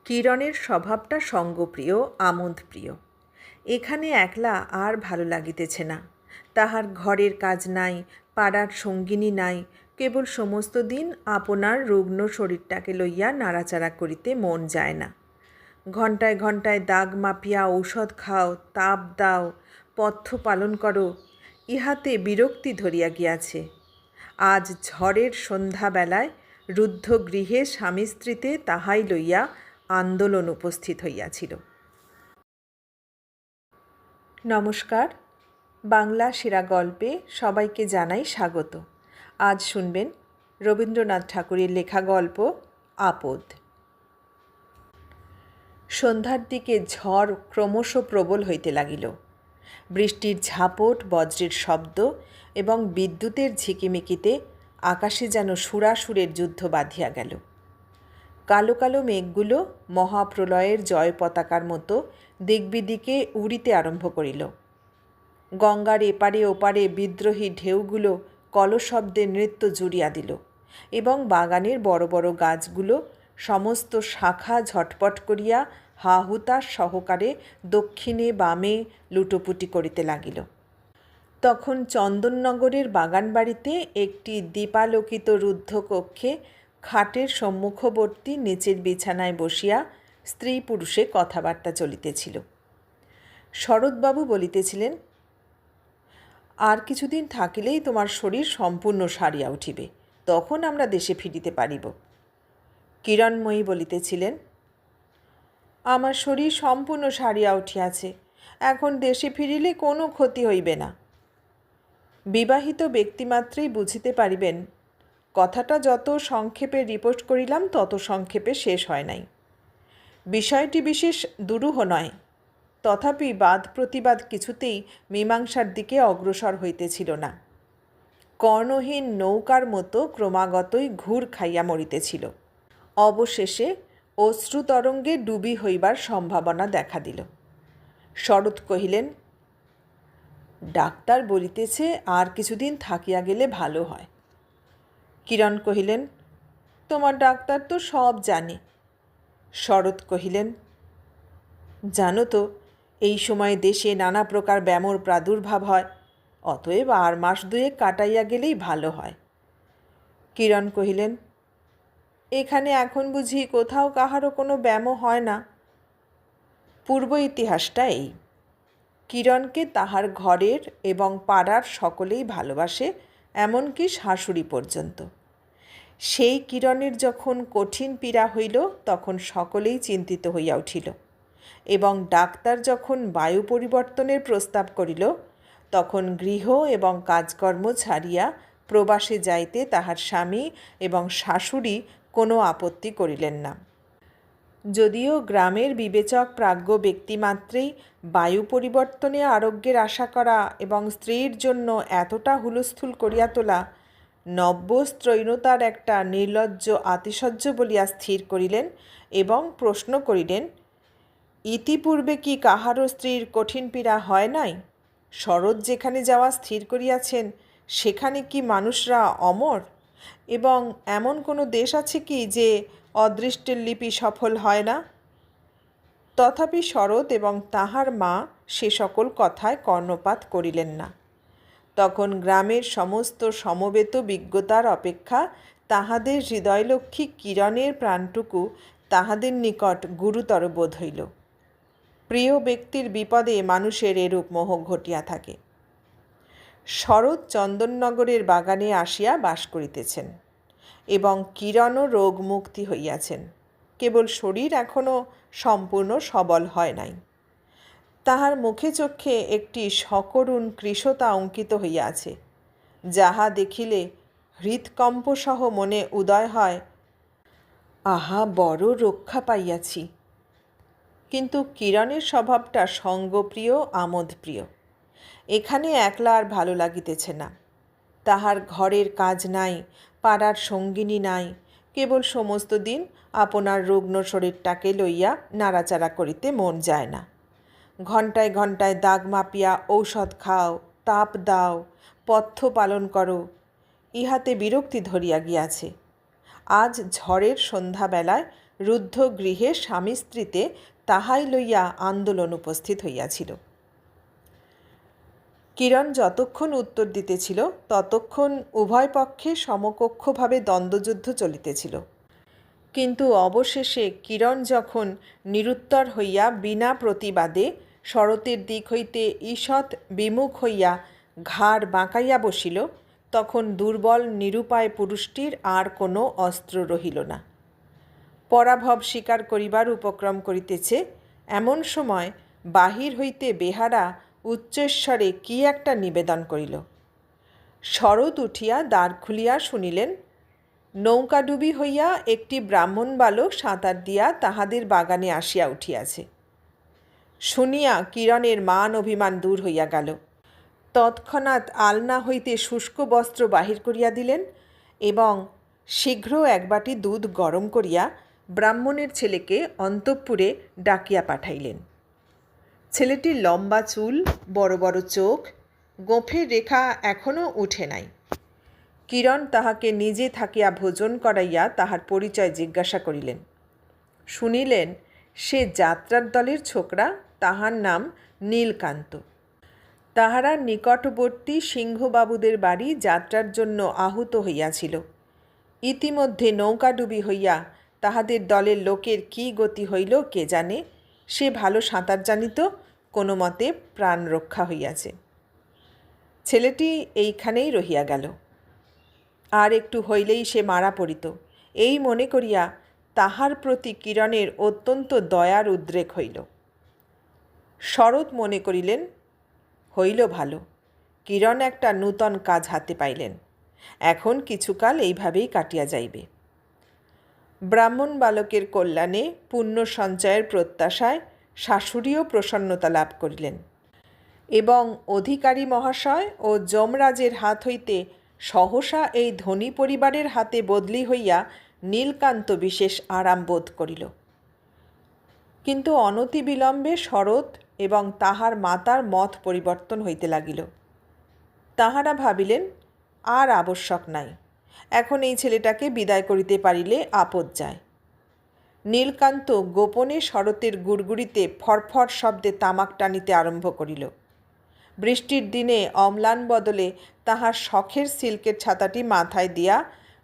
কিরণের স্বভাবটা সঙ্গপ্রিয়, আমোদপ্রিয়। এখানে একলা আর ভালো লাগিতেছে না। তাহার ঘরের কাজ নাই, পাড়ার সঙ্গিনী নাই, কেবল সমস্ত দিন আপনার রুগ্ন শরীরটাকে লইয়া নাড়াচাড়া করিতে মন যায় না। ঘণ্টায় ঘণ্টায় দাগ মাপিয়া ঔষধ খাও, তাপ দাও, পথ্য পালন করো, ইহাতে বিরক্তি ধরিয়া গিয়াছে। আজ ঝড়ের সন্ধ্যাবেলায় রুদ্ধ গৃহে স্বামী স্ত্রীতে তাহাই লইয়া আন্দোলন উপস্থিত হইয়াছিল। নমস্কার, বাংলা সেরা গল্পে সবাইকে জানাই স্বাগত। আজ শুনবেন রবীন্দ্রনাথ ঠাকুরের লেখা গল্প আপদ। সন্ধ্যার দিকে ঝড় ক্রমশ প্রবল হইতে লাগিল। বৃষ্টির ঝাপট, বজ্রের শব্দ এবং বিদ্যুতের ঝিকিমিকিতে আকাশে যেন সুরাসুরের যুদ্ধ বাঁধিয়া গেল। কালো কালো মেঘগুলো মহাপ্রলয়ের জয় পতাকার মতো দিকবিদিকে উড়িতে আরম্ভ করিল। গঙ্গার এপারে ওপারে বিদ্রোহী ঢেউগুলো কলশব্দে নৃত্য জুড়িয়া দিল এবং বাগানের বড় বড় গাছগুলো সমস্ত শাখা ঝটপট করিয়া হাহুতাশ সহকারে দক্ষিণে বামে লুটোপুটি করিতে লাগিল। তখন চন্দননগরের বাগানবাড়িতে একটি দীপালোকিত রুদ্ধ কক্ষে খাটের সম্মুখবর্তী নিচের বিছানায় বসিয়া স্ত্রী পুরুষে কথাবার্তা চলিতেছিল। শরৎবাবু বলিতেছিলেন, আর কিছুদিন থাকিলেই তোমার শরীর সম্পূর্ণ সারিয়া উঠিবে, তখন আমরা দেশে ফিরিতে পারিব। কিরণময়ী বলিতেছিলেন, আমার শরীর সম্পূর্ণ সারিয়া উঠিয়াছে, এখন দেশে ফিরিলে কোনো ক্ষতি হইবে না। বিবাহিত ব্যক্তিমাত্রেই বুঝিতে পারিবেন, কথাটা যত সংক্ষেপে রিপোর্ট করিলাম তত সংক্ষেপে শেষ হয় নাই। বিষয়টি বিশেষ দুরূহ নয়, তথাপি বাদ প্রতিবাদ কিছুতেই মীমাংসার দিকে অগ্রসর হইতেছিল না। কর্ণহীন নৌকার মতো ক্রমাগতই ঘুর খাইয়া মরিতেছিল। অবশেষে অশ্রুতরঙ্গে ডুবি হইবার সম্ভাবনা দেখা দিল। শরৎ কহিলেন, ডাক্তার বলিতেছে আর কিছুদিন থাকিয়া গেলে ভালো হয়। কিরণ কহিলেন, তোমার ডাক্তার তো সব জানে। শরৎ কহিলেন, জানো তো এই সময় দেশে নানা প্রকার ব্যামোর প্রাদুর্ভাব হয়, অতএব আর মাস দুয়েক কাটাইয়া গেলেই ভালো হয়। কিরণ কহিলেন, এখানে এখন বুঝি কোথাও কাহারও কোনো ব্যামো হয় না? পূর্ব ইতিহাসটা এই। কিরণকে তাহার ঘরের এবং পাড়ার সকলেই ভালোবাসে, এমনকি শাশুড়ি পর্যন্ত। সেই কিরণের যখন কঠিন পীড়া হইল তখন সকলেই চিন্তিত হইয়া উঠিল, এবং ডাক্তার যখন বায়ু পরিবর্তনের প্রস্তাব করিল তখন গৃহ এবং কাজকর্ম ছাড়িয়া প্রবাসে যাইতে তাহার স্বামী এবং শাশুড়ি কোনো আপত্তি করিলেন না। যদিও গ্রামের বিবেচক প্রাজ্ঞ ব্যক্তিমাত্রেই বায়ু পরিবর্তনে আরোগ্যের আশা করা এবং স্ত্রীর জন্য এতটা হুলস্থুল করিয়া তোলা নব্যস্ত্রৈণতার একটা নির্লজ্জ আতিশয্য বলিয়া স্থির করিলেন এবং প্রশ্ন করিলেন, ইতিপূর্বে কি কাহারও স্ত্রীর কঠিন পীড়া হয় নাই? শরৎ যেখানে যাওয়া স্থির করিয়াছেন সেখানে কি মানুষরা অমর? এবং এমন কোনো দেশ আছে কি যে অদৃষ্টের লিপি সফল হয় না? তথাপি শরৎ এবং তাহার মা সে সকল কথায় কর্ণপাত করিলেন না। তখন গ্রামের সমস্ত সমবেত বিজ্ঞতার অপেক্ষা তাহাদের হৃদয়লক্ষ্মী কিরণের প্রাণটুকু তাহাদের নিকট গুরুতর বোধ হইল। প্রিয় ব্যক্তির বিপদে মানুষের এরূপ মোহ ঘটিয়া থাকে। শরৎ চন্দননগরের বাগানে আসিয়া বাস করিতেছেন এবং কিরণও রোগমুক্তি হইয়াছেন, কেবল শরীর এখনও সম্পূর্ণ সবল হয় নাই। তাহার মুখে চক্ষে একটি সকরুণ কৃশতা অঙ্কিত হইয়াছে, যাহা দেখিলে হৃৎকম্পসহ মনে উদয় হয়, আহা, বড় রক্ষা পাইয়াছি। কিন্তু কিরণের স্বভাবটা সঙ্গপ্রিয়, আমোদপ্রিয়। এখানে একলা আর ভালো লাগিতেছে না। তাহার ঘরের কাজ নাই, পাড়ার সঙ্গিনী নাই, কেবল সমস্ত দিন আপনার রুগ্ন শরীরটাকে লইয়া নাড়াচাড়া করিতে মন যায় না। ঘণ্টায় ঘণ্টায় দাগ মাপিয়া ঔষধ খাও, তাপ দাও, পথ্য পালন করো, ইহাতে বিরক্তি ধরিয়া গিয়াছে। আজ ঝড়ের সন্ধ্যাবেলায় রুদ্ধ গৃহে স্বামী স্ত্রীতে তাহাই লইয়া আন্দোলন উপস্থিত হইয়াছিল। কিরণ যতক্ষণ উত্তর দিতেছিল ততক্ষণ উভয় পক্ষে সমকক্ষভাবে দ্বন্দ্বযুদ্ধ চলিতেছিল। কিন্তু অবশেষে কিরণ যখন নিরুত্তর হইয়া বিনা প্রতিবাদে শরতের দিক হইতে ঈষৎ বিমুখ হইয়া ঘাড় বাঁকাইয়া বসিল, তখন দুর্বল নিরুপায় পুরুষটির আর কোনো অস্ত্র রহিল না। পরাভব স্বীকার করিবার উপক্রম করিতেছে, এমন সময় বাহির হইতে বেহারা উচ্চস্বরে কি একটা নিবেদন করিল। শরৎ উঠিয়া দ্বার খুলিয়া শুনিলেন, নৌকাডুবি হইয়া একটি ব্রাহ্মণ বালক সাঁতার দিয়া তাহাদের বাগানে আসিয়া উঠিয়াছে। শুনিয়া কিরণের মান অভিমান দূর হইয়া গেল। তৎক্ষণাৎ আলনা হইতে শুষ্ক বস্ত্র বাহির করিয়া দিলেন এবং শীঘ্র এক বাটি দুধ গরম করিয়া ব্রাহ্মণের ছেলেকে অন্তঃপুরে ডাকিয়া পাঠাইলেন। ছেলেটির লম্বা চুল, বড় বড় চোখ, গোঁফের রেখা এখনও উঠে নাই। কিরণ তাহাকে নিজে থাকিয়া ভোজন করাইয়া তাহার পরিচয় জিজ্ঞাসা করিলেন। শুনিলেন সে যাত্রার দলের ছোকরা, তাহার নাম নীলকান্ত। তাহারা নিকটবর্তী সিংহবাবুদের বাড়ি যাত্রার জন্য আহুত হইয়াছিল। ইতিমধ্যে নৌকাডুবি হইয়া তাহাদের দলের লোকের কি গতি হইল কে জানে। সে ভালো সাঁতার জানিত, কোনো মতে প্রাণ রক্ষা হইয়াছে। ছেলেটি এইখানেই রহিয়া গেল, আর একটু হইলেই সে মারা পড়িত, এই মনে করিয়া তাহার প্রতি কিরণের অত্যন্ত দয়ার উদ্রেক হইল। শরৎ মনে করিলেন, হইল ভালো, কিরণ একটা নূতন কাজ হাতে পাইলেন, এখন কিছুকাল এইভাবেই কাটিয়া যাইবে। ব্রাহ্মণ বালকের কল্যাণে পুণ্য সঞ্চয়ের প্রত্যাশায় শাশুড়িও প্রসন্নতা লাভ করিলেন এবং অধিকারী মহাশয় ও যমরাজের হাত হইতে সহসা এই ধনী পরিবারের হাতে বদলি হইয়া নীলকান্ত বিশেষ আরাম বোধ করিল। কিন্তু অনতিবিলম্বে শরৎ এবং তাহার মাতার মত পরিবর্তন হইতে লাগিল। তাহারা ভাবিলেন, আর আবশ্যক নাই, এখন এই ছেলেটাকে বিদায় করিতে পারিলে আপদ যায়। নীলকান্ত গোপনে শরতের গুড়গুড়িতে ফরফর শব্দে তামাক টানিতে আরম্ভ করিল। বৃষ্টির দিনে অম্লান বদলে তাহার শখের সিল্কের ছাতাটি মাথায় দিয়া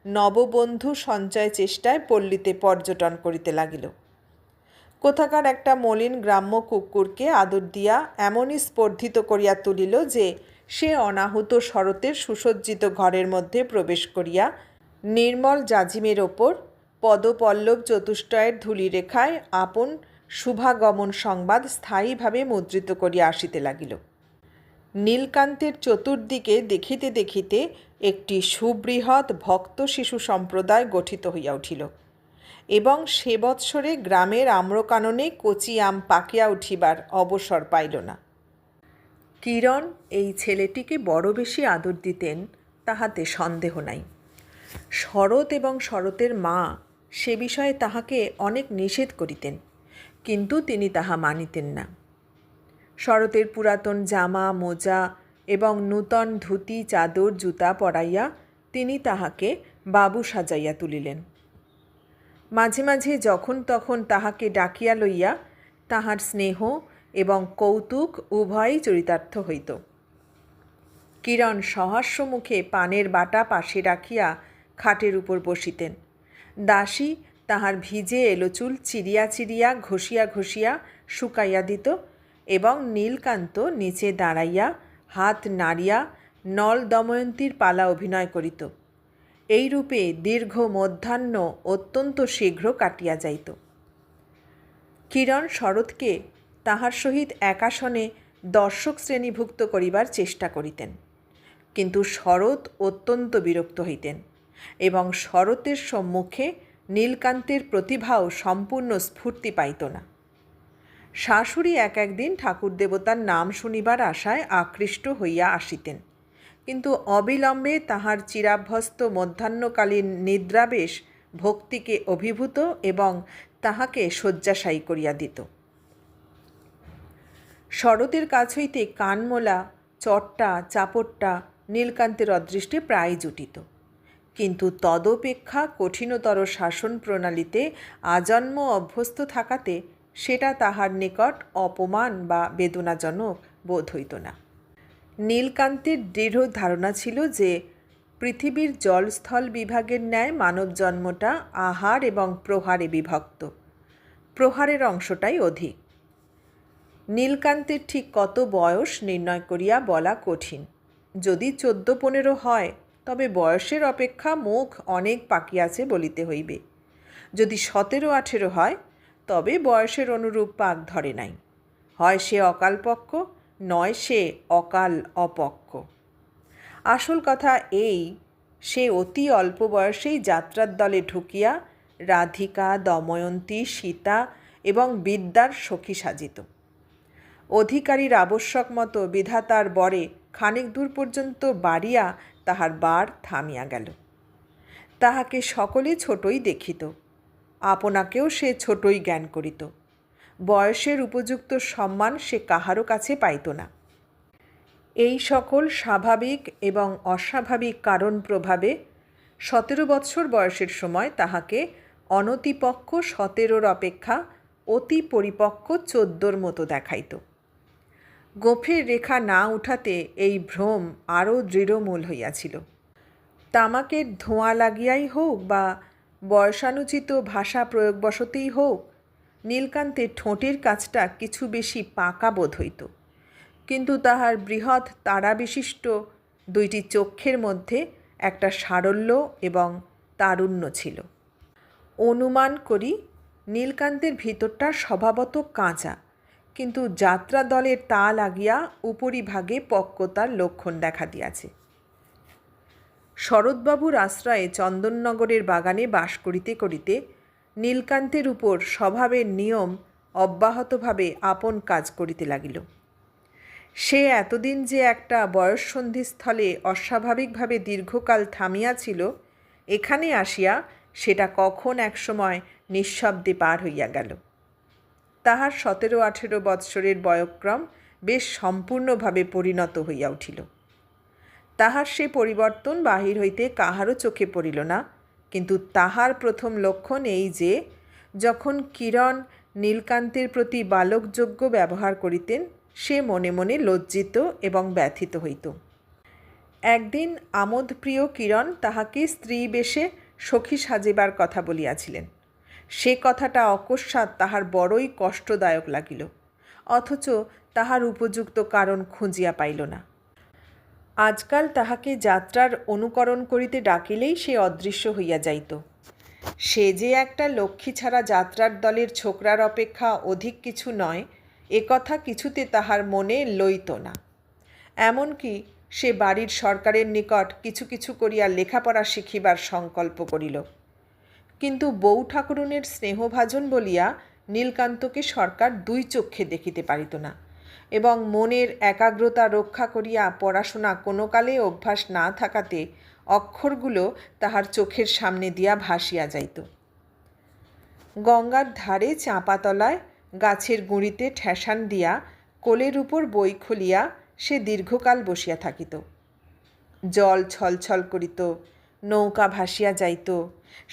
নববন্ধু সঞ্চয় চেষ্টায় পল্লীতে পর্যটন করিতে লাগিল। কোথাকার একটা মলিন গ্রাম্য কুকুরকে আদর দিয়া এমনই স্পর্ধিত করিয়া তুলিল যে সে অনাহুত শরতের সুসজ্জিত ঘরের মধ্যে প্রবেশ করিয়া নির্মল জাজিমের ওপর পদপল্লব চতুষ্টয়ের ধূলিরেখায় আপন শুভাগমন সংবাদ স্থায়ীভাবে মুদ্রিত করিয়া আসিতে লাগিল। নীলকান্তের চতুর্দিকে দেখিতে দেখিতে একটি সুবৃহৎ ভক্ত শিশু সম্প্রদায় গঠিত হইয়া উঠিল এবং সে বৎসরে গ্রামের আম্রকাননে কচি আম পাকিয়া উঠিবার অবসর পাইল না। কিরণ এই ছেলেটিকে বড় বেশি আদর দিতেন, তাহাতে সন্দেহ নাই। শরৎ এবং শরতের মা সে বিষয়ে তাহাকে অনেক নিষেধ করিতেন, কিন্তু তিনি তাহা মানিতেন না। শরতের পুরাতন জামা মোজা এবং নূতন ধুতি চাদর জুতা পরাইয়া তিনি তাহাকে বাবু সাজাইয়া তুলিলেন। মাঝে মাঝে যখন তখন তাহাকে ডাকিয়া লইয়া তাহার স্নেহ এবং কৌতুক উভয়ই চরিতার্থ হইত। কিরণ সহাস্য মুখে পানের বাটা পাশে রাখিয়া খাটের উপর বসিতেন। দাসী তাহার ভিজে এলো চুল চিরিয়া চিরিয়া ঘষিয়া ঘষিয়া শুকাইয়া দিত এবং নীলকান্ত নিচে দাঁড়াইয়া হাত নাড়িয়া নল দময়ন্তীর পালা অভিনয় করিত। এইরূপে দীর্ঘ মধ্যাহ্ন অত্যন্ত শীঘ্র কাটিয়া যাইত। কিরণ শরৎকে তাহার সহিত একাসনে দর্শক শ্রেণীভুক্ত করিবার চেষ্টা করিতেন, কিন্তু শরৎ অত্যন্ত বিরক্ত হইতেন এবং শরতের সম্মুখে নীলকান্তের প্রতিভাও সম্পূর্ণ স্ফূর্তি পাইত না। শাশুড়ি এক একদিন ঠাকুর দেবতার নাম শুনিবার আশায় আকৃষ্ট হইয়া আসিতেন, কিন্তু অবিলম্বে তাহার চিরাভ্যস্ত মধ্যাহ্নকালীন নিদ্রাবেশ ভক্তিকে অভিভূত এবং তাহাকে শয্যাশায়ী করিয়া দিত। শরতের কাছ হইতে কানমোলা চট্টা চাপট্টা নীলকান্তের অদৃষ্টে প্রায় জুটিত, কিন্তু তদপেক্ষা কঠিনতর শাসন প্রণালীতে আজন্ম অভ্যস্ত থাকাতে সেটা তাহার নিকট অপমান বা বেদনাজনক বোধ হইত না। নীলকান্তের দৃঢ় ধারণা ছিল যে পৃথিবীর জলস্থল বিভাগের ন্যায় মানব জন্মটা আহার এবং প্রহারে বিভক্ত, প্রহারের অংশটাই অধিক। নীলকান্তের ঠিক কত বয়স নির্ণয় করিয়া বলা কঠিন। যদি 14-15 হয় তবে বয়সের অপেক্ষা মুখ অনেক পাকিয়াছে বলিতে হইবে। যদি 17-18 হয় তবে বয়সের অনুরূপ পাক ধরে নাই। হয় সে অকালপক্ষ, নয় সে অকাল অপক্ষ। আসল কথা এই, সে অতি অল্প বয়সেই যাত্রার দলে ঢুকিয়া রাধিকা, দময়ন্তী, সীতা এবং বিদ্যার সখী সাজিত। অধিকারীর আবশ্যক মতো বিধাতার বরে খানিক দূর পর্যন্ত বাড়িয়া তাহার বার থামিয়া গেল। তাহাকে সকলে ছোটই দেখিত, আপনাকেও সে ছোটই জ্ঞান করিত। বয়সের উপযুক্ত সম্মান সে কাহারও কাছে পাইত না। এই সকল স্বাভাবিক এবং অস্বাভাবিক কারণ প্রভাবে 17 বৎসর বয়সের সময় তাহাকে অনতিপক্ষ 17 অপেক্ষা অতি পরিপক্ক 14 মতো দেখাইত। গোঁফের রেখা না উঠাতে এই ভ্রম আরও দৃঢ়মূল হইয়াছিল। তামাকের ধোঁয়া লাগিয়াই হোক বা বয়সানুচিত ভাষা প্রয়োগবশতেই হোক, নীলকান্তের ঠোঁটের কাছটা কিছু বেশি পাকা বোধ হইত। কিন্তু তাহার বৃহৎ তারাবিশিষ্ট 2টি চক্ষের মধ্যে একটা সারল্য এবং তারুণ্য ছিল। অনুমান করি নীলকান্তের ভিতরটা স্বভাবত কাঁচা, কিন্তু যাত্রা দলের তা লাগিয়া উপরিভাগে পক্কতার লক্ষণ দেখা দিয়াছে। শরৎবাবুর আশ্রয়ে চন্দননগরের বাগানে বাস করিতে করিতে নীলকান্তের উপর স্বভাবের নিয়ম অব্যাহতভাবে আপন কাজ করিতে লাগিল। সে এতদিন যে একটা বয়ঃসন্ধিস্থলে অস্বাভাবিকভাবে দীর্ঘকাল থামিয়াছিল, এখানে আসিয়া সেটা কখন একসময় নিঃশব্দে পার হইয়া গেল। তাহার 17-18 বৎসরের বয়ঃক্রম বেশ সম্পূর্ণভাবে পরিণত হইয়া উঠিল। তাহার সে পরিবর্তন বাহির হইতে কাহারও চোখে পড়িল না, কিন্তু তাহার প্রথম লক্ষণ এই যে যখন কিরণ নীলকান্তের প্রতি বালকযোগ্য ব্যবহার করিতেন, সে মনে মনে লজ্জিত এবং ব্যথিত হইত। একদিন আমোদপ্রিয় কিরণ তাহাকে স্ত্রী বেশে সখী সাজিবার কথা বলিয়াছিলেন। সে কথাটা অকস্মাৎ তাহার বড়ই কষ্টদায়ক লাগিল, অথচ তাহার উপযুক্ত কারণ খুঁজিয়া পাইল না। আজকাল তাহাকে যাত্রার অনুকরণ করিতে ডাকিলেই সে অদৃশ্য হইয়া যাইত। সে যে একটা লক্ষ্মী ছাড়া যাত্রার দলের ছোকরার অপেক্ষা অধিক কিছু নয়, এ কথা কিছুতে তাহার মনে লইত না। এমনকি সে বাড়ির সরকারের নিকট কিছু কিছু করিয়া লেখাপড়া শিখিবার সংকল্প করিল। কিন্তু বউ ঠাকুরুনের স্নেহভাজন বলিয়া নীলকান্তকে সরকার 2 চক্ষে দেখিতে পারিত না, এবং মনের একাগ্রতা রক্ষা করিয়া পড়াশোনা কোনো কালে অভ্যাস না থাকাতে অক্ষরগুলো তাহার চোখের সামনে দিয়া ভাসিয়া যাইত। গঙ্গার ধারে চাঁপাতলায় গাছের গুঁড়িতে ঠেসান দিয়া কোলের উপর বই খুলিয়া সে দীর্ঘকাল বসিয়া থাকিত। জল ছলছল করিত, নৌকা ভাসিয়া যাইত,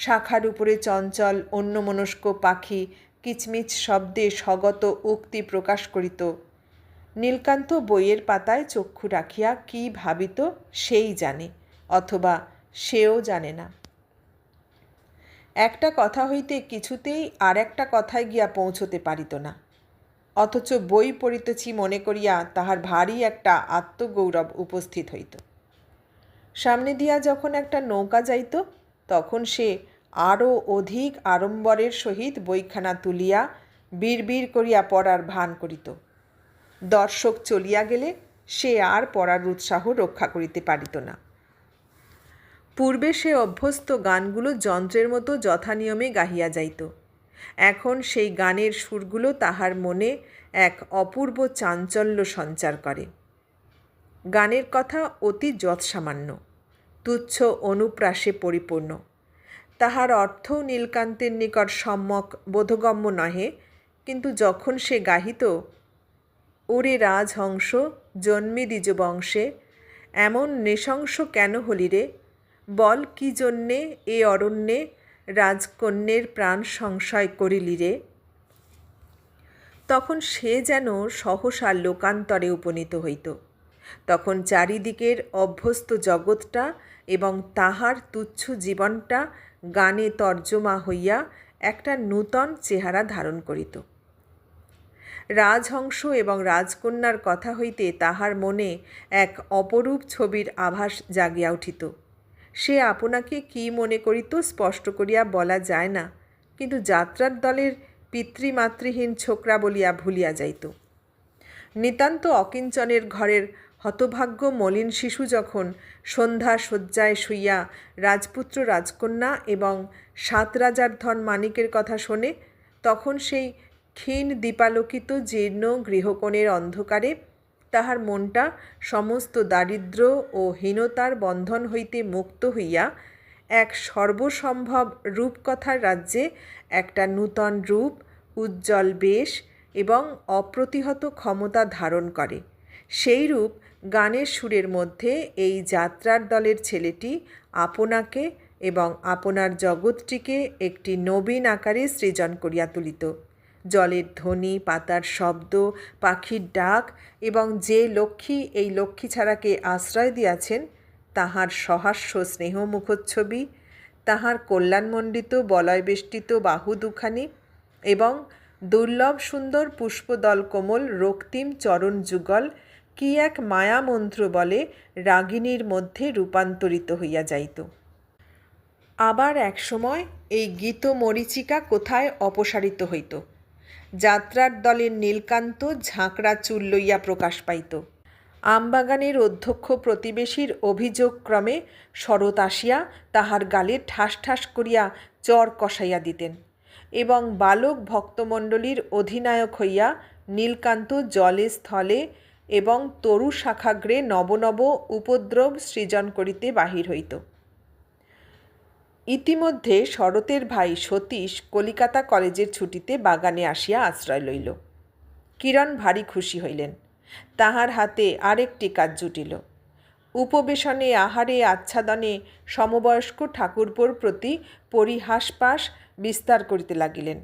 শাখার উপরে চঞ্চল অন্যমনস্ক পাখি কিচমিচ শব্দে স্বগত উক্তি প্রকাশ করিত। নীলকান্ত বইয়ের পাতায় চক্ষু রাখিয়া কি ভাবিত সেই জানে, অথবা সেও জানে না। একটা কথা হইতে কিছুতেই আর একটা কথায় গিয়া পৌঁছতে পারিত না, অথচ বই পড়িতেছি মনে করিয়া তাহার ভারী একটা আত্মগৌরব উপস্থিত হইত। সামনে দিয়া যখন একটা নৌকা যাইত, তখন সে আরও অধিক আড়ম্বরের সহিত বইখানা তুলিয়া বিড়বিড় করিয়া পড়ার ভান করিত। দর্শক চলিয়া গেলে সে আর পড়ার উৎসাহ রক্ষা করিতে পারিত না। পূর্বে সে অভ্যস্ত গানগুলো যন্ত্রের মতো যথানিয়মে গাহিয়া যাইত। এখন সেই গানের সুরগুলো তাহার মনে এক অপূর্ব চাঞ্চল্য সঞ্চার করে। গানের কথা অতি যৎসামান্য, তুচ্ছ অনুপ্রাসে পরিপূর্ণ। তাহার অর্থও নীলকান্তের নিকট সম্যক বোধগম্য নহে, কিন্তু যখন সে গাহিত, ওরে রাজহংস জন্মে দ্বিজ বংশে, এমন নৃশংস কেন হলি রে, বল কি জন্যে এ অরণ্যে রাজকন্যের প্রাণ সংশয় করিলি রে। তখন সে যেন সহসা লোকান্তরে উপনীত হইত। তখন চারিদিকের অভ্যস্ত জগৎটা এবং তাহার তুচ্ছ জীবনটা গানে তর্জমা হইয়া একটা নূতন চেহারা ধারণ করিত। রাজহংস এবং রাজকন্যার কথা হইতে তাহার মনে এক অপরূপ ছবির আভাস জাগিয়া উঠিত। সে আপনাকে কি মনে করিত স্পষ্ট করিয়া বলা যায় না, কিন্তু যাত্রার দলের পিতৃমাতৃহীন ছোকরা বলিয়া ভুলিয়া যাইত। নিতান্ত অকিঞ্চনের ঘরের হতভাগ্য মলিন শিশু যখন সন্ধ্যা শয্যায় শুইয়া রাজপুত্র রাজকন্যা এবং 7 রাজার ধন মানিকের কথা শোনে, তখন সেই ক্ষীণ দীপালোকিত জীর্ণ গৃহকোণের অন্ধকারে তাহার মনটা সমস্ত দারিদ্র্য ও হীনতার বন্ধন হইতে মুক্ত হইয়া এক সর্বসম্ভব রূপকথার রাজ্যে একটা নূতন রূপ, উজ্জ্বল বেশ এবং অপ্রতিহত ক্ষমতা ধারণ করে। সেই রূপ গানের সুরের মধ্যে এই যাত্রার দলের ছেলেটি আপনাকে এবং আপনার জগৎটিকে একটি নবীন আকারে সৃজন করিয়া তুলিত। জলের ধ্বনি, পাতার শব্দ, পাখির ডাক এবং যে লক্ষ্মী এই লক্ষ্মী ছাড়াকে আশ্রয় দিয়াছেন তাহার সহাস্য স্নেহ মুখচ্ছবি, তাহার কল্যাণমণ্ডিত বলয়বেষ্টিত বাহু দুখানি এবং দুর্লভ সুন্দর পুষ্পদল কোমল রক্তিম চরণ যুগল কি এক মায়ামন্ত্র বলে রাগিণীর মধ্যে রূপান্তরিত হইয়া যাইত। আবার একসময় এই গীত মরীচিকা কোথায় অপসারিত হইত। যাত্রার দলের নীলকান্ত ঝাঁকড়া চুল লইয়া প্রকাশ পাইত। আমবাগানের অধ্যক্ষ প্রতিবেশীর অভিযোগক্রমে শরৎ আসিয়া তাহার গালে ঠাস ঠাস করিয়া চর কষাইয়া দিতেন এবং বালক ভক্তমণ্ডলীর অধিনায়ক হইয়া নীলকান্ত জলে স্থলে এবং তরু শাখাগ্রে নব নব উপদ্রব সৃজন করিতে বাহির হইত। ইতিমধ্যে শরতের ভাই সতীশ কলিকাতা কলেজের ছুটিতে বাগানে আসিয়া আশ্রয় লইল। কিরণ ভারী খুশি হইলেন। তাহার হাতে আরেকটি কাজ জুটিল। উপবেশনে, আহারে, আচ্ছাদনে সমবয়স্ক ঠাকুরপোর প্রতি পরিহাসপাস বিস্তার করিতে লাগিলেন।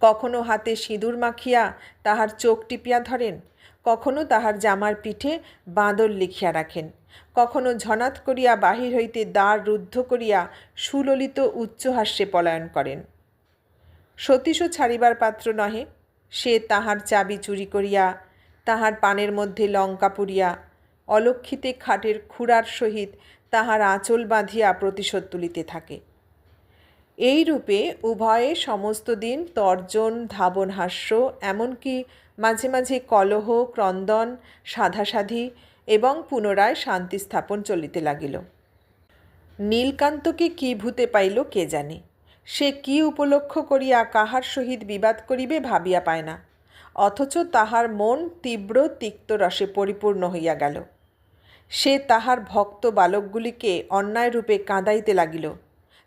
কখনো হাতে সিঁদুর মাখিয়া তাহার চোখ টিপিয়া ধরেন, কখনো তাহার জামার পিঠে বাঁদর লিখিয়া রাখেন, কখনো ঝনাত করিয়া বাহির হইতে দ্বার রুদ্ধ করিয়া সুললিত উচ্চহাস্যে পলায়ন করেন। সতীশও ছাড়িবার পাত্র নহে। সে তাহার চাবি চুরি করিয়া, তাহার পানের মধ্যে লঙ্কা পুড়িয়া, অলক্ষিতে খাটের খুড়ার সহিত তাহার আঁচল বাঁধিয়া প্রতিশোধ তুলিতে থাকে। এই রূপে উভয়ে সমস্ত দিন তর্জন, ধাবন হাস্য, এমনকি মাঝে মাঝে কলহ, ক্রন্দন, সাধাসাধি এবং পুনরায় শান্তি স্থাপন চলিতে লাগিল। নীলকান্তকে কি ভূতে পাইল কে জানে। সে কি উপলক্ষ করিয়া কাহার সহিত বিবাদ করিবে ভাবিয়া পায় না, অথচ তাহার মন তীব্র তিক্ত রসে পরিপূর্ণ হইয়া গেল। সে তাহার ভক্ত বালকগুলিকে অন্যায় রূপে কাঁদাইতে লাগিল।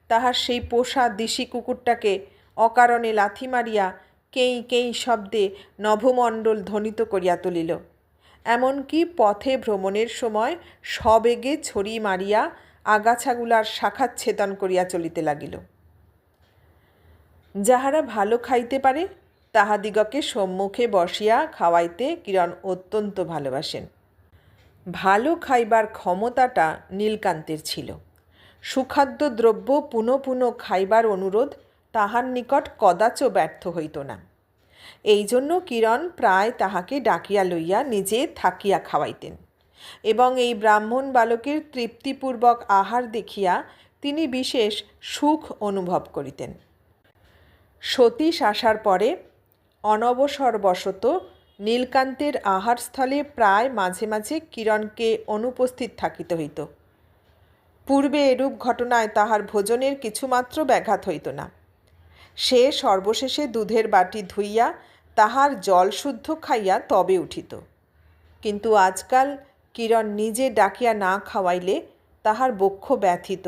তাহার সেই পোষা দিশি কুকুরটাকে অকারণে লাথি মারিয়া কেই কেই শব্দে নভমণ্ডল ধ্বনিত করিয়া তুলিল। এমনকি পথে ভ্রমণের সময় সবেগে ছড়ি মারিয়া আগাছাগুলার শাখাচ্ছেদন করিয়া চলিতে লাগিল। যাহারা ভালো খাইতে পারে তাহাদিগকে সম্মুখে বসিয়া খাওয়াইতে কিরণ অত্যন্ত ভালোবাসেন। ভালো খাইবার ক্ষমতাটা নীলকান্তের ছিল। সুখাদ্য দ্রব্য পুনঃ পুনঃ খাইবার অনুরোধ তাহার নিকট কদাচ ব্যর্থ হইত না। এই জন্য কিরণ প্রায় তাহাকে ডাকিয়া লইয়া নিজে থাকিয়া খাওয়াইতেন এবং এই ব্রাহ্মণ বালকের তৃপ্তিপূর্বক আহার দেখিয়া তিনি বিশেষ সুখ অনুভব করিতেন। সতীশ আসার পরে অনবসরবশত নীলকান্তের আহারস্থলে প্রায় মাঝে মাঝে কিরণকে অনুপস্থিত থাকিতে হইত। পূর্বে এরূপ ঘটনায় তাহার ভোজনের কিছুমাত্র ব্যাঘাত হইত না। সে সর্বশেষে দুধের বাটি ধুইয়া তাহার জল শুদ্ধ খাইয়া তবে উঠিত। কিন্তু আজকাল কিরণ নিজে ডাকিয়া না খাওয়াইলে তাহার বক্ষ ব্যথিত,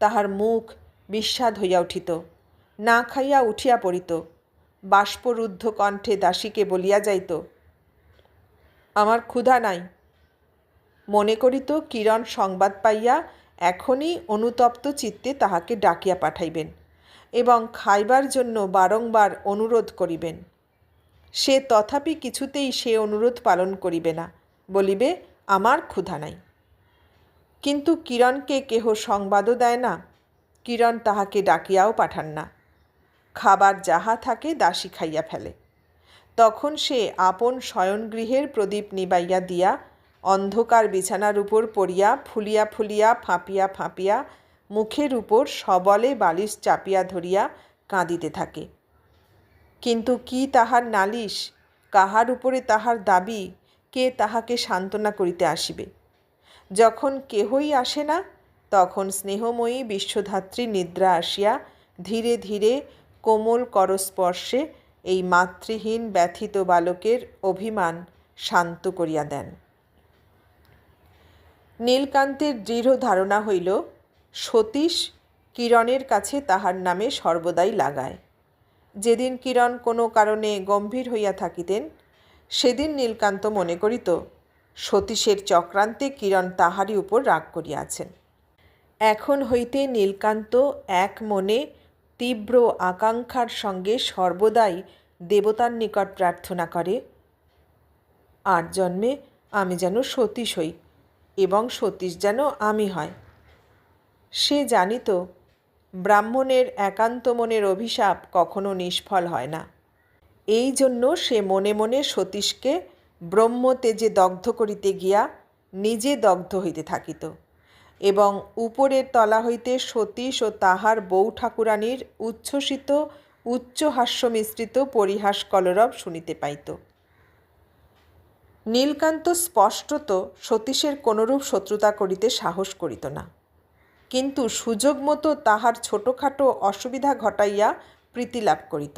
তাহার মুখ বিস্বাদ হইয়া উঠিত, না খাইয়া উঠিয়া পড়িত, বাষ্পরুদ্ধ কণ্ঠে দাসীকে বলিয়া যাইত, আমার ক্ষুধা নাই। মনে করিত কিরণ সংবাদ পাইয়া এখনই অনুতপ্ত চিত্তে তাহাকে ডাকিয়া পাঠাইবেন এবং খাইবার জন্য বারংবার অনুরোধ করিবেন। সে তথাপি কিছুতেই সে অনুরোধ পালন করিবে না, বলিবে আমার ক্ষুধা নাই। কিন্তু কিরণকে কেহ সংবাদও দেয় না, কিরণ তাহাকে ডাকিয়াও পাঠান না। খাবার যাহা থাকে দাসী খাইয়া ফেলে। তখন সে আপন শয়নগৃহের প্রদীপ নিবাইয়া দিয়া অন্ধকার বিছানার উপর পড়িয়া ফুলিয়া ফুলিয়া ফাঁপিয়া ফাঁপিয়া মুখের উপর সবলে বালিশ চাপিয়া ধরিয়া কাঁদিতে থাকে। কিন্তু কি তাহার নালিশ, কাহার উপরে তাহার দাবি, কে তাহাকে সান্ত্বনা করিতে আসিবে? যখন কেহই আসে না, তখন স্নেহময়ী বিশ্বধাত্রী নিদ্রা আসিয়া ধীরে ধীরে কোমল করস্পর্শে এই মাতৃহীন ব্যথিত বালকের অভিমান শান্ত করিয়া দেন। নীলকান্তের দৃঢ় ধারণা হইল সতীশ কিরণের কাছে তাহার নামে সর্বদাই লাগায়। যেদিন কিরণ কোনো কারণে গম্ভীর হইয়া থাকিতেন, সেদিন নীলকান্ত মনে করিত সতীশের চক্রান্তে কিরণ তাহারই উপর রাগ করিয়াছেন। এখন হইতে নীলকান্ত এক মনে তীব্র আকাঙ্ক্ষার সঙ্গে সর্বদাই দেবতার নিকট প্রার্থনা করে, আর জন্মে আমি যেন সতীশ হই এবং সতীশ যেন আমি হয়। সে জানিত ব্রাহ্মণের একান্ত মনের অভিশাপ কখনো নিষ্ফল হয় না। এই জন্য সে মনে মনে সতীশকে ব্রহ্মতেজে দগ্ধ করিতে গিয়া নিজে দগ্ধ হইতে থাকিত এবং উপরের তলা হইতে সতীশ ও তাহার বউ ঠাকুরানীর উচ্ছ্বসিত উচ্চ হাস্য মিশ্রিত পরিহাস কলরব শুনিতে পাইত। নীলকান্ত স্পষ্টত সতীশের কোনরূপ শত্রুতা করিতে সাহস করিত না, কিন্তু সুযোগ মতো তাহার ছোটোখাটো অসুবিধা ঘটাইয়া প্রীতি লাভ করিত।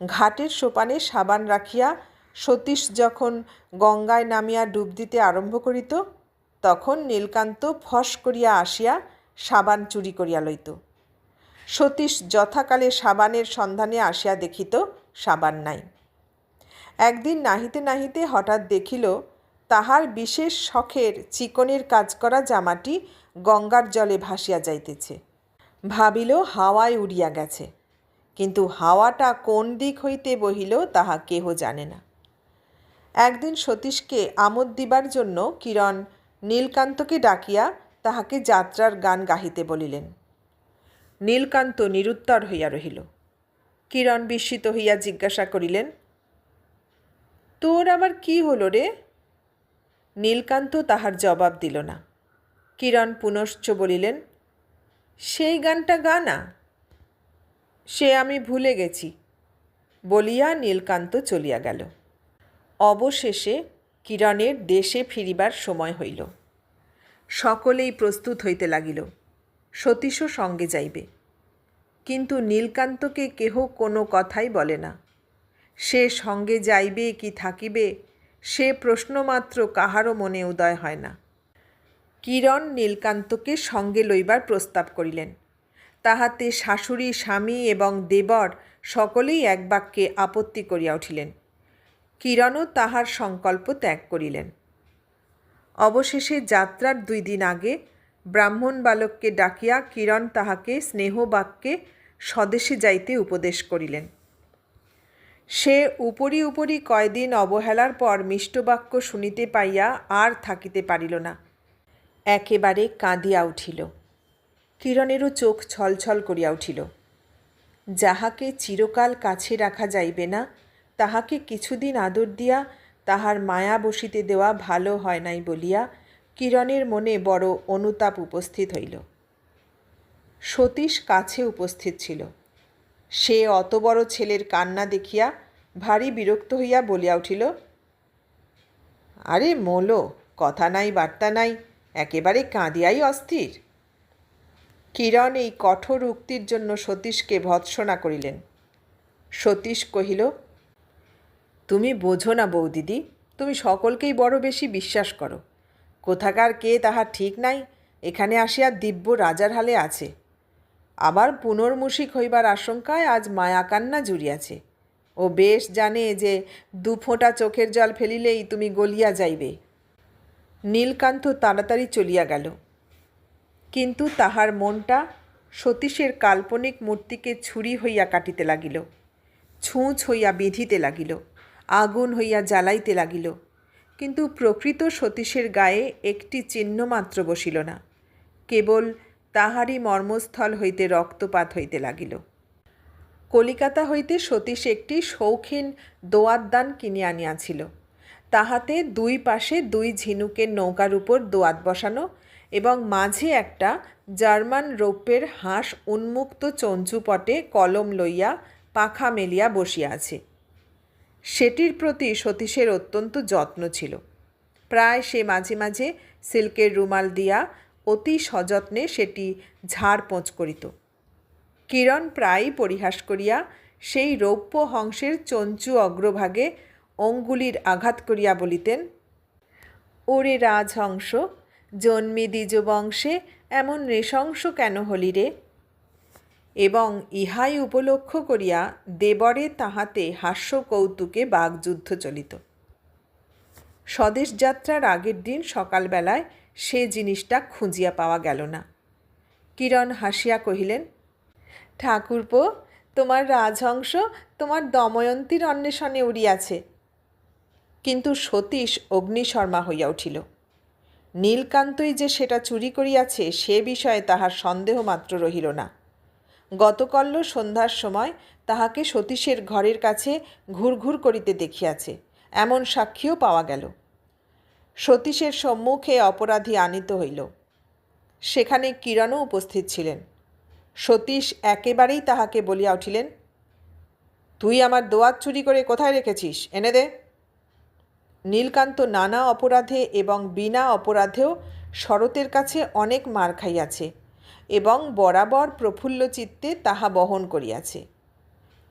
ঘাটের সোপানে সাবান রাখিয়া সতীশ যখন গঙ্গায় নামিয়া ডুব দিতে আরম্ভ করিত, তখন নীলকান্ত ফস করিয়া আসিয়া সাবান চুরি করিয়া লইত। সতীশ যথাকালে সাবানের সন্ধানে আসিয়া দেখিত সাবান নাই। একদিন নাহিতে নাহিতে হঠাৎ দেখিল তাহার বিশেষ শখের চিকনের কাজ করা জামাটি গঙ্গার জলে ভাসিয়া যাইতেছে। ভাবিল হাওয়ায় উড়িয়া গেছে, কিন্তু হাওয়াটা কোন দিক হইতে বহিল তাহা কেহ জানে না। একদিন সতীশকে আমোদ দিবার জন্য কিরণ নীলকান্তকে ডাকিয়া তাহাকে যাত্রার গান গাহিতে বলিলেন। নীলকান্ত নিরুত্তর হইয়া রহিল। কিরণ বিস্মিত হইয়া জিজ্ঞাসা করিলেন, তোর আবার কি হলো রে? নীলকান্ত তাহার জবাব দিল না। কিরণ পুনশ্চ বলিলেন, সেই গানটা গা না। সে আমি ভুলে গেছি, বলিয়া নীলকান্ত চলিয়া গেল। অবশেষে কিরণের দেশে ফিরিবার সময় হইল। সকলেই প্রস্তুত হইতে লাগিল, সতীশও সঙ্গে যাইবে। কিন্তু নীলকান্তকে কেহ কোনো কথাই বলে না। সে সঙ্গে যাইবে কি থাকিবে, সে প্রশ্নমাত্র কাহারও মনে উদয় হয় না। কিরণ নীলকান্তকে সঙ্গে লইবার প্রস্তাব করিলেন। তাহাতে শাশুড়ি, স্বামী এবং দেবর সকলেই এক বাক্যে আপত্তি করিয়া উঠিলেন। কিরণও তাহার সংকল্প ত্যাগ করিলেন। অবশেষে যাত্রার 2 দিন আগে ব্রাহ্মণ বালককে ডাকিয়া কিরণ তাহাকে স্নেহবাক্যে স্বদেশে যাইতে উপদেশ করিলেন। সে উপরি উপরি কয়দিন অবহেলার পর মিষ্টবাক্য শুনিতে পাইয়া আর থাকিতে পারিল না, একেবারে কাঁদিয়া উঠিল। কিরণেরও চোখ ছলছল করিয়া উঠিল। যাহাকে চিরকাল কাছে রাখা যাইবে না, তাহাকে কিছুদিন আদর দিয়া তাহার মায়া বসিতে দেওয়া ভালো হয় নাই বলিয়া কিরণের মনে বড় অনুতাপ উপস্থিত হইল। সতীশ কাছে উপস্থিত ছিল। সে অত বড় ছেলের কান্না দেখিয়া ভারী বিরক্ত হইয়া বলিয়া উঠিল, আরে মোলো, কথা নাই বার্তা নাই, একেবারে কাঁদিয়াই অস্থির। কিরণ এই কঠোর উক্তির জন্য সতীশকে ভৎসনা করিলেন। সতীশ কহিল, তুমি বোঝো না বৌদিদি, তুমি সকলকেই বড় বেশি বিশ্বাস করো। কোথাকার কে তাহার ঠিক নাই, এখানে আসিয়া দিব্য রাজার হালে আছে। আবার পুনর্মূষিক হইবার আশঙ্কায় আজ মায়াকান্না জুড়িয়াছে। ও বেশ জানে যে 2 ফোঁটা চোখের জল ফেলিলেই তুমি গলিয়া যাইবে। নীলকান্ত তাড়াতাড়ি চলিয়া গেল। কিন্তু তাহার মনটা সতীশের কাল্পনিক মূর্তিকে ছুরি হইয়া কাটিতে লাগিল, ছুঁচ হইয়া বিঁধিতে লাগিল, আগুন হইয়া জ্বালাইতে লাগিল। কিন্তু প্রকৃত সতীশের গায়ে একটি চিহ্নমাত্র বসিল না, কেবল তাহারই মর্মস্থল হইতে রক্তপাত হইতে লাগিল। কলিকাতা হইতে সতীশ একটি শৌখিন দোয়াতদান কিনিয়া আনিয়াছিল। তাহাতে দুই পাশে দুই ঝিনুকের নৌকার উপর দোয়াত বসানো এবং মাঝে একটা জার্মান রৌপ্যের হাঁস উন্মুক্ত চঞ্চুপটে কলম লইয়া পাখা মেলিয়া বসিয়া আছে। সেটির প্রতি সতীশের অত্যন্ত যত্ন ছিল। প্রায় সে মাঝে মাঝে সিল্কের রুমাল দিয়া অতি সযত্নে সেটি ঝাড়পোঁছ করিত। কিরণ প্রায়ই পরিহাস করিয়া সেই রৌপ্য হংসের চঞ্চু অগ্রভাগে অঙ্গুলির আঘাত করিয়া বলিতেন, ওরে রাজহংস, জন্মি দ্বিজ বংশে এমন নৃশংস কেন হলি রে? এবং ইহাই উপলক্ষ করিয়া দেবরে তাহাতে হাস্য কৌতুকে বাগযুদ্ধ চলিত। স্বদেশ যাত্রার আগের দিন সকালবেলায় সে জিনিসটা খুঁজিয়া পাওয়া গেল না। কিরণ হাসিয়া কহিলেন, ঠাকুরপো, তোমার রাজহংস তোমার দময়ন্তীর অন্বেষণে উড়িয়াছে। কিন্তু সতীশ অগ্নিশর্মা হইয়া উঠিল। নীলকান্তই যে সেটা চুরি করিয়াছে সে বিষয়ে তাহার সন্দেহ মাত্র রহিল না। গতকল্য সন্ধ্যার সময় তাহাকে সতীশের ঘরের কাছে ঘুরঘুর করিতে দেখিয়াছে, এমন সাক্ষীও পাওয়া গেল। সতীশের সম্মুখে অপরাধী আনিত হইল। সেখানে কিরণও উপস্থিত ছিলেন। সতীশ একেবারেই তাহাকে বলিয়া উঠিলেন, তুই আমার দোয়াত চুরি করে কোথায় রেখেছিস, এনে দে। নীলকান্ত নানা অপরাধে এবং বিনা অপরাধেও শরতের কাছে অনেক মার খাইয়াছে এবং বরাবর প্রফুল্ল চিত্তে তাহা বহন করিয়াছে।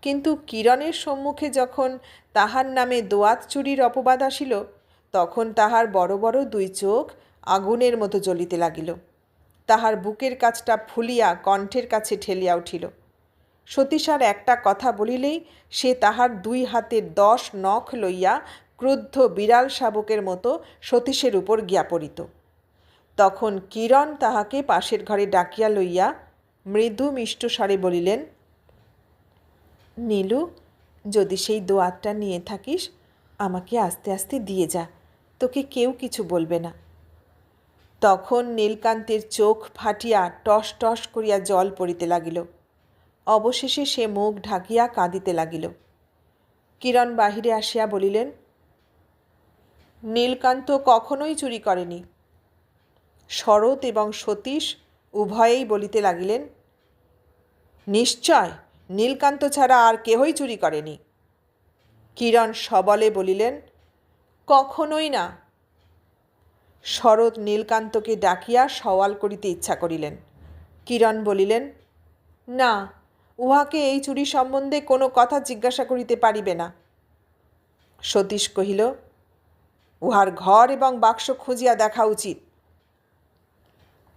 কিন্তু কিরণের সম্মুখে যখন তাহার নামে দোয়াত চুরির অপবাদ আসিল, তখন তাহার বড় বড় দুই চোখ আগুনের মতো জ্বলিতে লাগিল। তাহার বুকের কাছটা ফুলিয়া কণ্ঠের কাছে ঠেলিয়া উঠিল। সতীশ আর একটা কথা বলিলেই সে তাহার দুই হাতের 10 নখ লইয়া ক্রুদ্ধ বিড়াল শাবকের মতো সতীশের উপর গিয়া পড়িত। তখন কিরণ তাহাকে পাশের ঘরে ডাকিয়া লইয়া মৃদু মিষ্ট স্বরে বলিলেন, নীলু, যদি সেই দোয়াতটা নিয়ে থাকিস আমাকে আস্তে আস্তে দিয়ে যা, তোকে কেউ কিছু বলবে না। তখন নীলকান্তের চোখ ফাটিয়া টস টস করিয়া জল পড়িতে লাগিল। অবশেষে সে মুখ ঢাকিয়া কাঁদিতে লাগিল। কিরণ বাহিরে আসিয়া বলিলেন, নীলকান্ত কখনোই চুরি করেনি। শরৎ এবং সতীশ উভয়েই বলিতে লাগিলেন, নিশ্চয় নীলকান্ত ছাড়া আর কেহই চুরি করেনি। কিরণ সবলে বলিলেন, কখনোই না। শরৎ নীলকান্তকে ডাকিয়া সওয়াল করিতে ইচ্ছা করিলেন। কিরণ বলিলেন, না, উহাকে এই চুরি সম্বন্ধে কোনো কথা জিজ্ঞাসা করিতে পারিবে না। সতীশ কহিল, উহার ঘর এবং বাক্স খুঁজিয়া দেখা উচিত।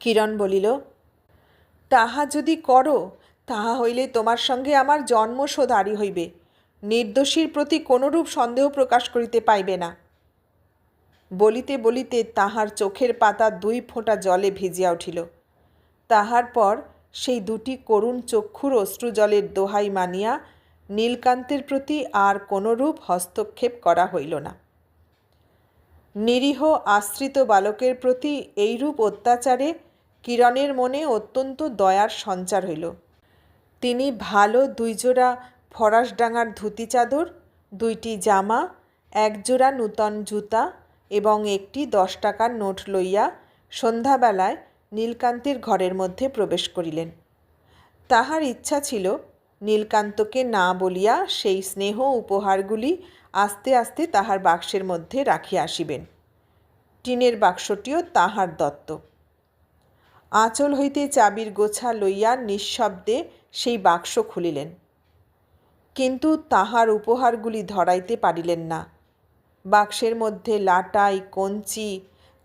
কিরণ বলিল, তাহা যদি করো তাহা হইলে তোমার সঙ্গে আমার জন্মশোধ আরি হইবে। নির্দোষীর প্রতি কোনরূপ সন্দেহ প্রকাশ করিতে পাইবে না। বলিতে বলিতে তাহার চোখের পাতা 2 ফোঁটা জলে ভিজিয়া উঠিল। তাহার পর সেই দুটি করুণ চক্ষুর অশ্রুজলের দোহাই মানিয়া নীলকান্তের প্রতি আর কোনরূপ হস্তক্ষেপ করা হইল না। নিরীহ আশ্রিত বালকের প্রতি এইরূপ অত্যাচারে কিরণের মনে অত্যন্ত দয়ার সঞ্চার হইল। তিনি ভালো 2 জোড়া ফরাসডাঙার ধুতি চাদর, 2টি জামা, 1 জোড়া নূতন জুতা এবং একটি 10 টাকার নোট লইয়া সন্ধ্যাবেলায় নীলকান্তের ঘরের মধ্যে প্রবেশ করিলেন। তাহার ইচ্ছা ছিল নীলকান্তকে না বলিয়া সেই স্নেহ উপহারগুলি আস্তে আস্তে তাহার বাক্সের মধ্যে রাখিয়া আসিবেন। টিনের বাক্সটিও তাহার দত্ত। আঁচল হইতে চাবির গোছা লইয়া নিঃশব্দে সেই বাক্স খুলিলেন। কিন্তু তাহার উপহারগুলি ধরাইতে পারিলেন না। বাক্সের মধ্যে লাটাই, কঞ্চি,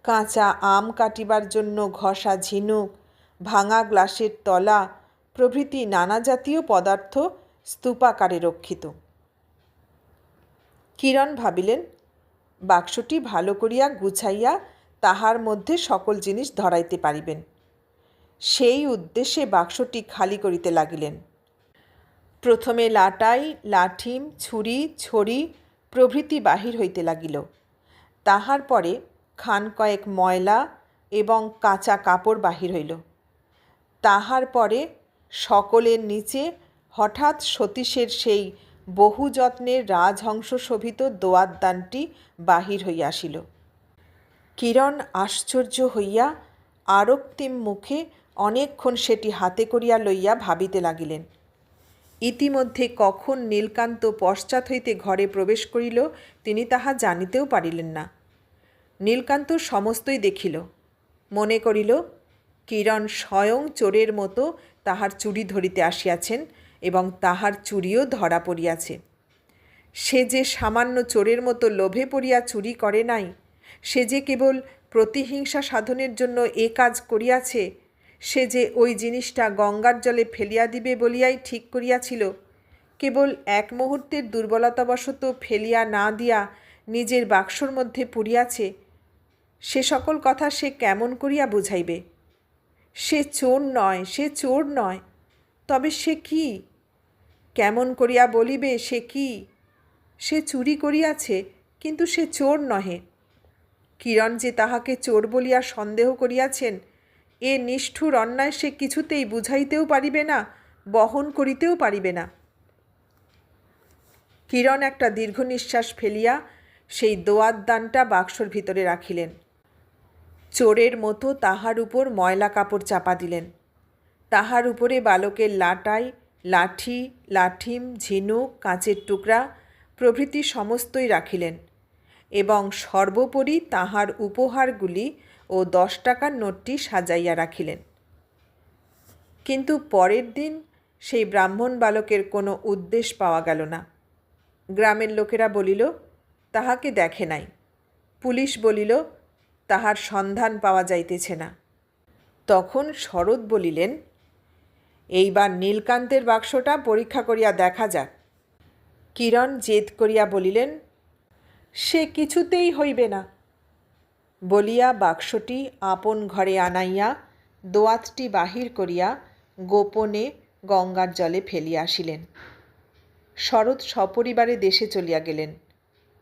কাঁচা আম কাটিবার জন্য ঘষা ঝিনুক, ভাঙা গ্লাসের তলা প্রভৃতি নানা জাতীয় পদার্থ স্তূপাকারে রক্ষিত। কিরণ ভাবিলেন, বাক্সটি ভালো করিয়া গুছাইয়া তাহার মধ্যে সকল জিনিস ধরাইতে পারিবেন। সেই উদ্দেশ্যে বাক্সটি খালি করিতে লাগিলেন। প্রথমে লাটাই, লাঠিম, ছুরি, ছড়ি প্রভৃতি বাহির হইতে লাগিল। তাহার পরে খান কয়েক ময়লা এবং কাঁচা কাপড় বাহির হইল। তাহার পরে সকলের নিচে হঠাৎ সতীশের সেই বহু যত্নের রাজহংস শোভিত দোয়াতদানটি বাহির হইয়া আসিল। কিরণ আশ্চর্য হইয়া আরক্তিম মুখে অনেকক্ষণ সেটি হাতে করিয়া লইয়া ভাবিতে লাগিলেন। ইতিমধ্যে কখন নীলকান্ত পশ্চাৎ হইতে ঘরে প্রবেশ করিল তিনি তাহা জানিতেও পারিলেন না। নীলকান্ত সমস্তই দেখিল, মনে করিল কিরণ স্বয়ং চোরের মতো তাহার চুরি ধরিতে আসিয়াছেন এবং তাহার চুরিও ধরা পড়িয়াছে। সে যে সামান্য চোরের মতো লোভে পড়িয়া চুরি করে নাই, সে যে কেবল প্রতিহিংসা সাধনের জন্য এ কাজ করিয়াছে, সে যে ওই জিনিসটা গঙ্গার জলে ফেলিয়া দিবে বলিয়াই ঠিক করিয়াছিল, কেবল এক মুহূর্তের দুর্বলতাবশত ফেলিয়া না দিয়া নিজের বাক্সর মধ্যে পুরিয়াছে, সে সকল কথা সে কেমন করিয়া বুঝাইবে? সে চোর নয়, সে চোর নয়, তবে সে কি? কেমন করিয়া বলিবে সে কি? সে চুরি করিয়াছে, কিন্তু সে চোর নহে। কিরণ যে তাহাকে চোর বলিয়া সন্দেহ করিয়াছেন, এ নিষ্ঠুর অন্যায় সে কিছুতেই বুঝাইতেও পারিবে না, বহন করিতেও পারিবে না। কিরণ একটা দীর্ঘ নিঃশ্বাস ফেলিয়া সেই দোয়াতদানটা বাক্সর ভিতরে রাখিলেন। চোরের মতো তাহার উপর ময়লা কাপড় চাপা দিলেন। তাহার উপরে বালকের লাটাই, লাঠি, লাঠিম, ঝিনুক, কাঁচের টুকরা প্রভৃতি সমস্তই রাখিলেন এবং সর্বোপরি তাহার উপহারগুলি ও 10 টাকার নোটটি সাজাইয়া রাখিলেন। কিন্তু পরের দিন সেই ব্রাহ্মণ বালকের কোনো উদ্দেশ পাওয়া গেল না। গ্রামের লোকেরা বলিল তাহাকে দেখে নাই। পুলিশ বলিল তাহার সন্ধান পাওয়া যাইতেছে না। তখন শরৎ বলিলেন, এইবার নীলকান্তের বাক্সটা পরীক্ষা করিয়া দেখা যাক। কিরণ জেদ করিয়া বলিলেন, সে কিছুতেই হইবে না বলিয়া বাক্সটি আপন ঘরে আনাইয়া দোয়াতটি বাহির করিয়া গোপনে গঙ্গার জলে ফেলিয়া আসিলেন। শরৎ সপরিবারে দেশে চলিয়া গেলেন।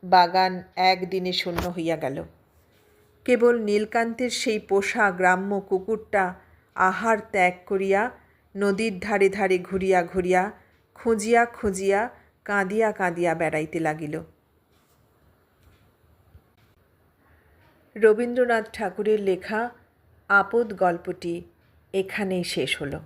বাগান একদিনে শূন্য হইয়া গেল। কেবল নীলকান্তের সেই পোষা গ্রাম্য কুকুরটা আহার ত্যাগ করিয়া নদীর ধারে ধারে ঘুরিয়া ঘুরিয়া খুঁজিয়া খুঁজিয়া কাঁদিয়া কাঁদিয়া বেড়াইতে লাগিল। রবীন্দ্রনাথ ঠাকুরের লেখা আপদ গল্পটি এখানেই শেষ হলো।